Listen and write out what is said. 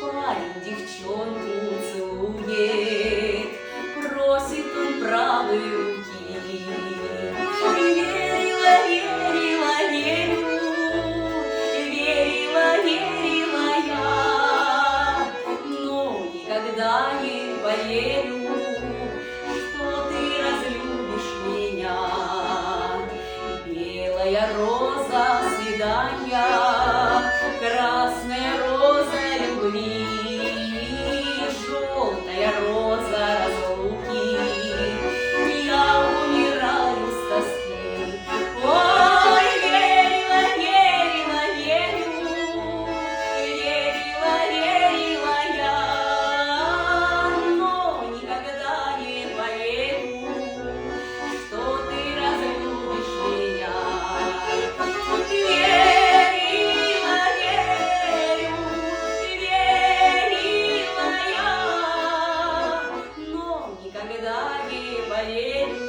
Парень девчонку целует, просит он правой руки. Верила, верила, верю, верила, верила я, но никогда не поверю, что ты разлюбишь меня. Белая роза свидания, красная роза любви, желтая роза разлуки. Я умираю с тоски. Ой, верила, верила, верю, верила, верила я, но никогда не поверю, что ты разлюбишь меня. Верила, верю, верила я, но никогда не поверю,